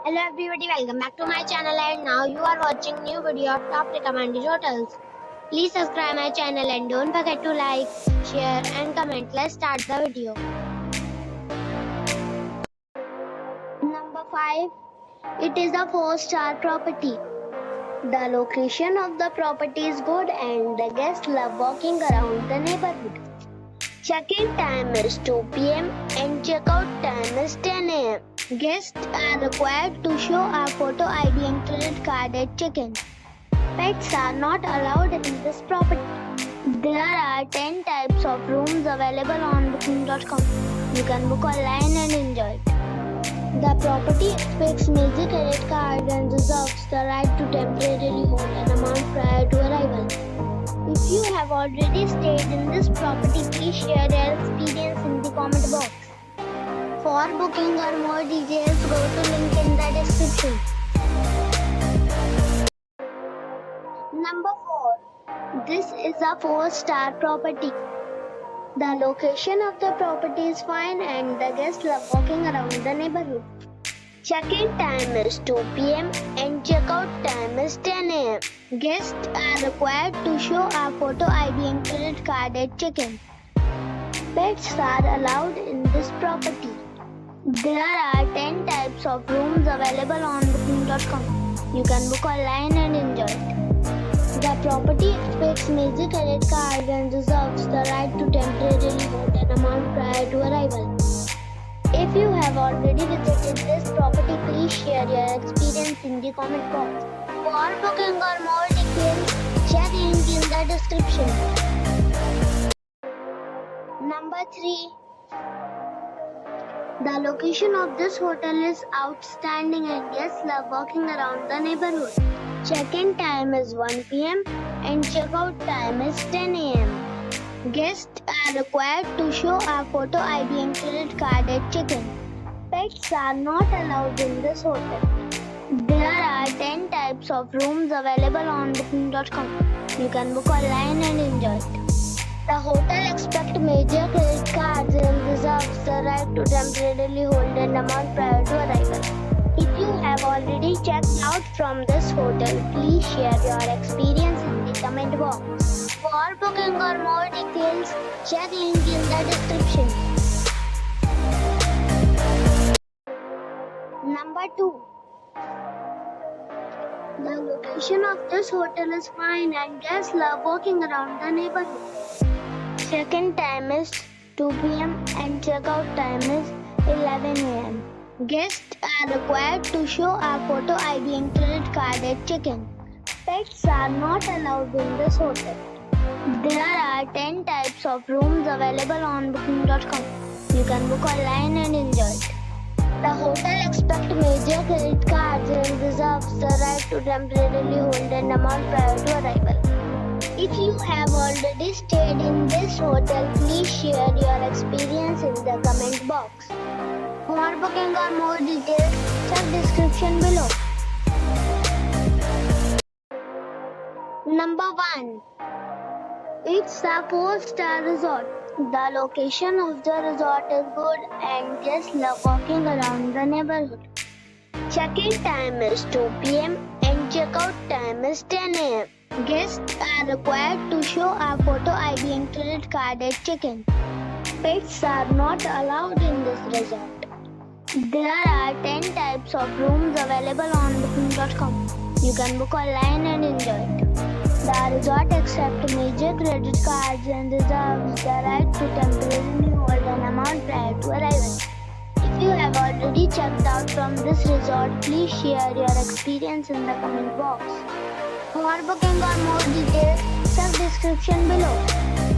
Hello everybody, welcome back to my channel and now you are watching new video of top recommended hotels. Please subscribe my channel and don't forget to like, share and comment. Let's start the video. Number 5. It is a 4-star property. The location of the property is good and the guests love walking around the neighborhood. Check-in time is 2 p.m. and check-out time is 10 a.m. Guests are required to show a photo ID and credit card at check-in. Pets are not allowed in this property. There are 10 types of rooms available on booking.com. You can book online and enjoy it. The property expects major credit card and reserves the right to temporarily hold an amount prior to arrival. If you have already stayed in this property, please share your experience in the comment box. For booking or more details, go to link in the description. Number 4. This is a 4-star property. The location of the property is fine and the guests love walking around the neighborhood. Check-in time is 2 p.m. and check-out time is 10 a.m. Guests are required to show a photo ID and credit card at check-in. Pets are allowed in this property. There are 10 types of rooms available on booking.com. You can book online and enjoy it. The property expects major credit card and reserves the right to temporarily hold an amount prior to arrival. If you have already visited this property, please share your experience in the comment box. For booking or more details, check link in the description. Number 3. The location of this hotel is outstanding and guests love walking around the neighborhood. Check-in time is 1 p.m. and check-out time is 10 a.m. Guests are required to show a photo ID and credit card at check-in. Pets are not allowed in this hotel. There are 10 types of rooms available on booking.com. You can book online and enjoy it. The hotel expects major credit cards and reserves the right to temporarily hold an amount prior to arrival. If you have already checked out from this hotel, please share your experience in the comment box. For booking or more details, check link in the description. Number 2. The location of this hotel is fine and guests love walking around the neighborhood. Check-in time is 2 p.m. and check-out time is 11 a.m. Guests are required to show a photo ID and credit card at check-in. Pets are not allowed in this hotel. There are 10 types of rooms available on booking.com. You can book online and enjoy it. The hotel expects major credit cards and reserves the right to temporarily hold an amount prior to arrival. If you have already stayed in this hotel, please share your experience in the comment box. For booking or more details, check description below. Number 1. It's a 4-star resort. The location of the resort is good and guests love walking around the neighborhood. Check-in time is 2 p.m. and check-out time is 10 a.m. Guests are required to show a photo ID and credit card at check-in. Pets are not allowed in this resort. There are 10 types of rooms available on booking.com. You can book online and enjoy it. The resort accepts major credit cards and reserves the right to temporarily hold an amount prior to arrival. If you have already checked out from this resort, please share your experience in the comment box. For booking or more details, check description below.